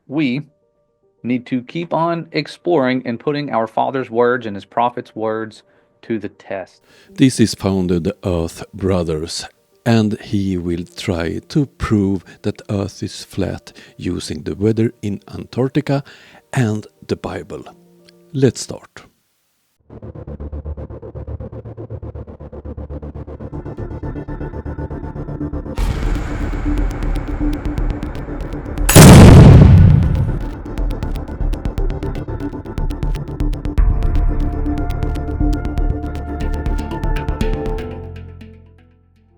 we need to keep on exploring and putting our Father's words and his prophets' words to the test. This is Founded Earth Brothers, and he will try to prove that Earth is flat using the weather in Antarctica and the Bible. Let's start.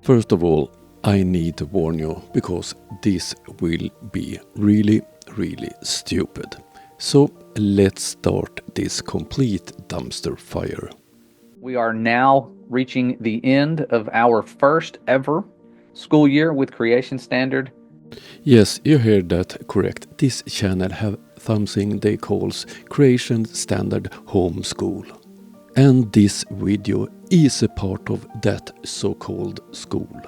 First of all, I need to warn you because this will be really stupid. So let's start this complete dumpster fire. We are now reaching the end of our first ever school year with Creation Standard. Yes, you heard that correct. This channel have something they calls Creation Standard Homeschool. And this video is a part of that so-called school.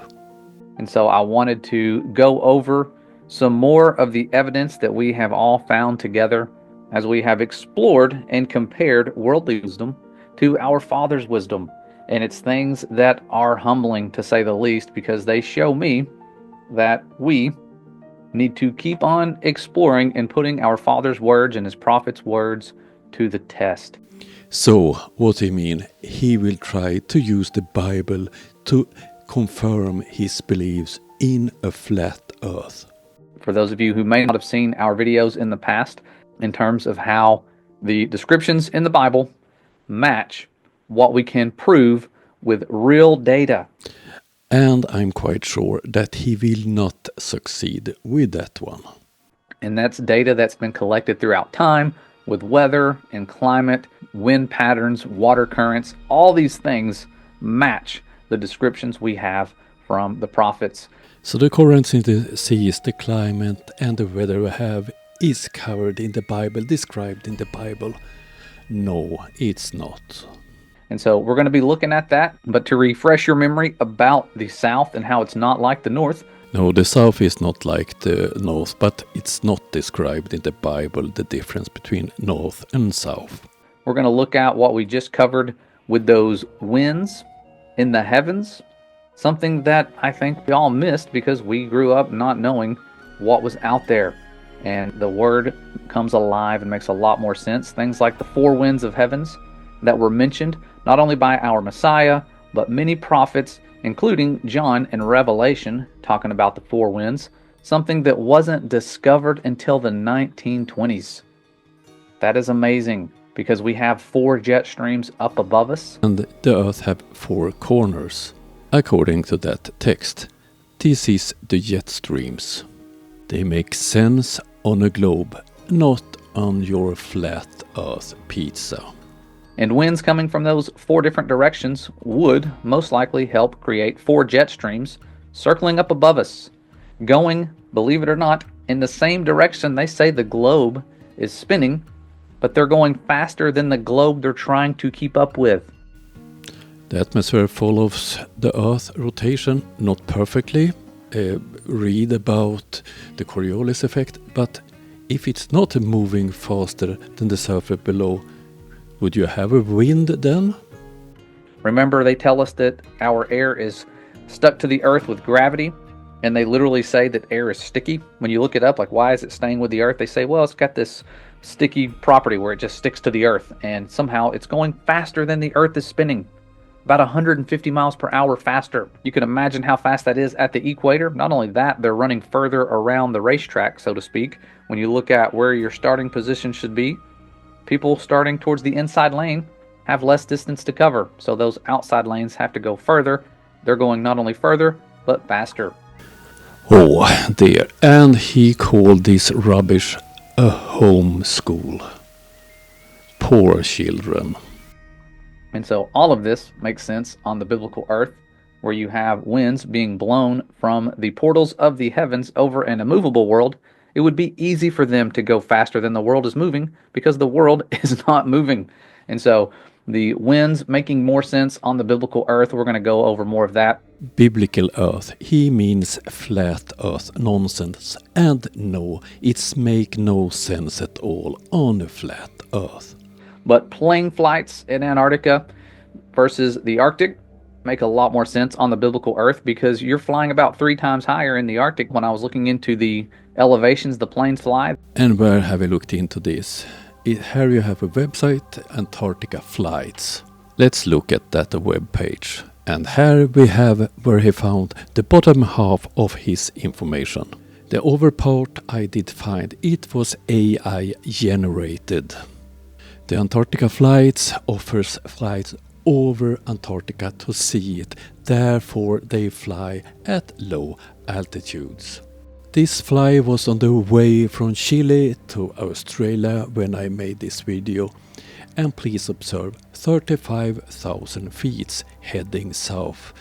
And so I wanted to go over some more of the evidence that we have all found together as we have explored and compared worldly wisdom to our Father's wisdom. And it's things that are humbling, to say the least, because they show me that we need to keep on exploring and putting our Father's words and his prophets' words to the test. So, what do you mean? He will try to use the Bible to confirm his beliefs in a flat earth. For those of you who may not have seen our videos in the past, in terms of how the descriptions in the Bible match what we can prove with real data. And I'm quite sure that he will not succeed with that one. And that's data that's been collected throughout time with weather and climate, wind patterns, water currents. All these things match the descriptions we have from the prophets. So the currents in the seas, the climate and the weather we have is covered in the Bible, described in the Bible. No, it's not. And so we're going to be looking at that. But to refresh your memory about the South and how it's not like the North. No, the South is not like the North, but it's not described in the Bible, the difference between North and South. We're going to look at what we just covered with those winds in the heavens. Something that I think we all missed because we grew up not knowing what was out there. And the word comes alive and makes a lot more sense. Things like the four winds of heavens that were mentioned not only by our Messiah, but many prophets, including John in Revelation, talking about the four winds, something that wasn't discovered until the 1920s. That is amazing because we have four jet streams up above us. And the earth have four corners, according to that text. This is the jet streams. They make sense on a globe, not on your flat earth pizza. And winds coming from those four different directions would most likely help create four jet streams circling up above us, going, believe it or not, in the same direction they say the globe is spinning, but they're going faster than the globe they're trying to keep up with. The atmosphere follows the Earth rotation, not perfectly. Read about the Coriolis effect, but if it's not moving faster than the surface below, would you have a wind then? Remember, they tell us that our air is stuck to the earth with gravity, and they literally say that air is sticky. When you look it up, like, why is it staying with the earth? They say, well, it's got this sticky property where it just sticks to the earth, and somehow it's going faster than the earth is spinning. About 150 miles per hour faster. You can imagine how fast that is at the equator. Not only that, they're running further around the racetrack, so to speak. When you look at where your starting position should be, people starting towards the inside lane have less distance to cover. So those outside lanes have to go further. They're going not only further, but faster. Oh dear. And he called this rubbish a homeschool. Poor children. And so all of this makes sense on the biblical earth, where you have winds being blown from the portals of the heavens over an immovable world. It would be easy for them to go faster than the world is moving because the world is not moving. And so the winds making more sense on the biblical earth. We're going to go over more of that biblical earth. He means flat earth nonsense. And no, it's make no sense at all on a flat earth. But plane flights in Antarctica versus the Arctic make a lot more sense on the biblical earth, because you're flying about 3 times higher in the Arctic. When I was looking into the elevations the planes fly. And where have I looked into this? Here you have a website, Antarctica Flights. Let's look at that web page. And here we have where he found the bottom half of his information. The over part I did find, it was AI generated. The Antarctica Flights offers flights over Antarctica to see it, therefore they fly at low altitudes. This flight was on the way from Chile to Australia when I made this video, and please observe 35,000 feet heading south,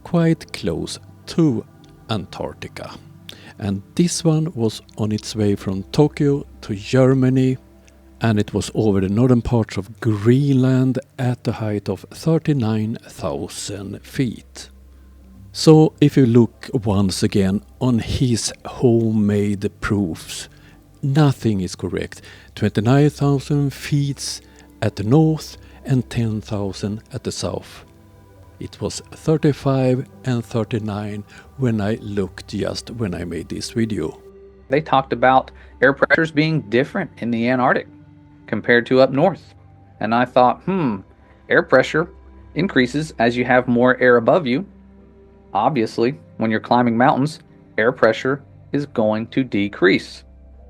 quite close to Antarctica. And this one was on its way from Tokyo to Germany, and it was over the northern parts of Greenland at the height of 39,000 feet. So if you look once again on his homemade proofs, nothing is correct. 29,000 feet at the north and 10,000 at the south. It was 35 and 39 when I looked just when I made this video. They talked about air pressures being different in the Antarctic compared to up north. And I thought, air pressure increases as you have more air above you. Obviously, when you're climbing mountains, air pressure is going to decrease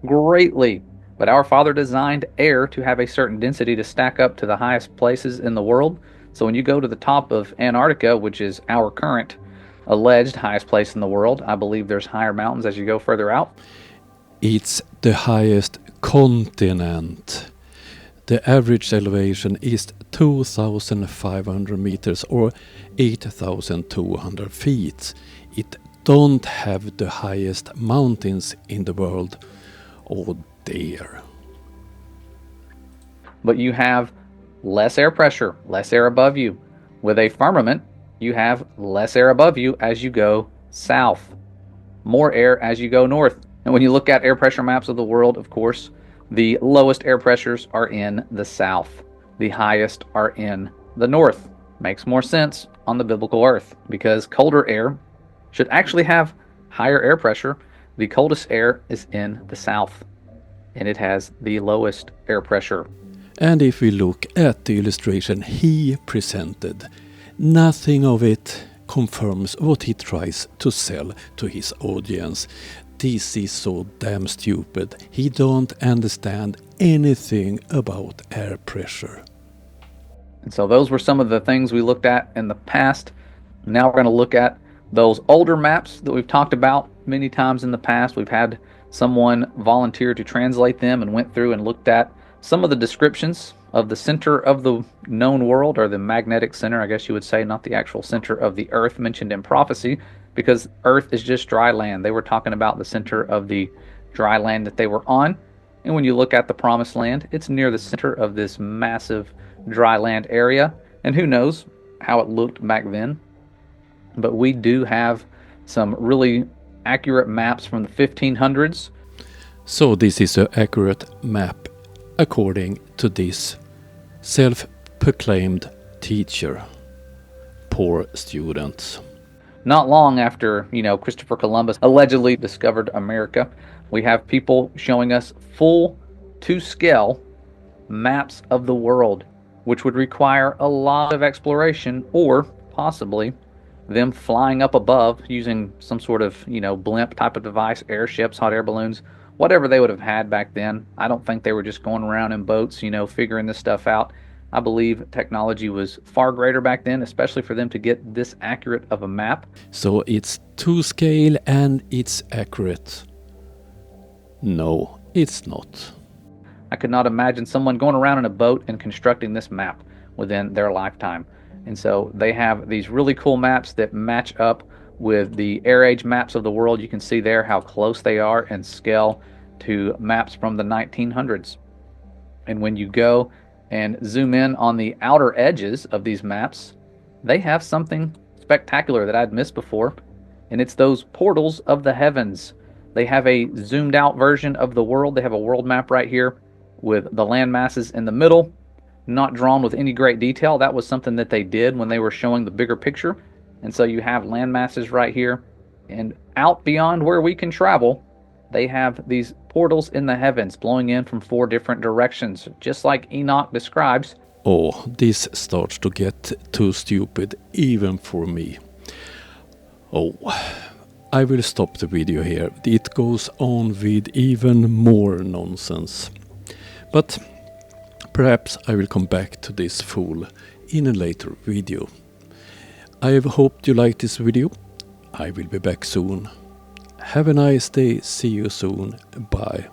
greatly. But our Father designed air to have a certain density to stack up to the highest places in the world. So when you go to the top of Antarctica, which is our current alleged highest place in the world, I believe there's higher mountains as you go further out. It's the highest continent. The average elevation is 2,500 meters or 8,200 feet. It don't have the highest mountains in the world. Oh dear. But you have less air pressure, less air above you. With a firmament, you have less air above you as you go south, more air as you go north. And when you look at air pressure maps of the world, of course, the lowest air pressures are in the south. The highest are in the north. Makes more sense on the biblical earth, because colder air should actually have higher air pressure. The coldest air is in the south, and it has the lowest air pressure. And if we look at the illustration he presented, nothing of it confirms what he tries to sell to his audience. This is so damn stupid. He don't understand anything about air pressure. And so those were some of the things we looked at in the past. Now we're going to look at those older maps that we've talked about many times in the past. We've had someone volunteer to translate them and went through and looked at some of the descriptions of the center of the known world, or the magnetic center, I guess you would say, not the actual center of the earth mentioned in prophecy, because earth is just dry land. They were talking about the center of the dry land that they were on. And when you look at the promised land, it's near the center of this massive dry land area. And who knows how it looked back then. But we do have some really accurate maps from the 1500s. So this is an accurate map according to this self-proclaimed teacher. Poor students. Not long after, Christopher Columbus allegedly discovered America, we have people showing us full to-scale maps of the world, which would require a lot of exploration, or possibly them flying up above using some sort of, blimp type of device, airships, hot air balloons, whatever they would have had back then. I don't think they were just going around in boats, figuring this stuff out. I believe technology was far greater back then, especially for them to get this accurate of a map. So it's to scale and it's accurate. No, it's not. I could not imagine someone going around in a boat and constructing this map within their lifetime. And so they have these really cool maps that match up with the air age maps of the world. You can see there how close they are in scale to maps from the 1900s. And when you go and zoom in on the outer edges of these maps, they have something spectacular that I'd missed before, and it's those portals of the heavens. They have a zoomed out version of the world. They have a world map right here with the land masses in the middle, not drawn with any great detail. That was something that they did when they were showing the bigger picture. And so you have land masses right here, and out beyond where we can travel, they have these portals in the heavens blowing in from 4 different directions, just like Enoch describes. Oh, this starts to get too stupid even for me. Oh, I will stop the video here. It goes on with even more nonsense. But perhaps I will come back to this fool in a later video. I have hoped you liked this video. I will be back soon. Have a nice day. See you soon. Bye.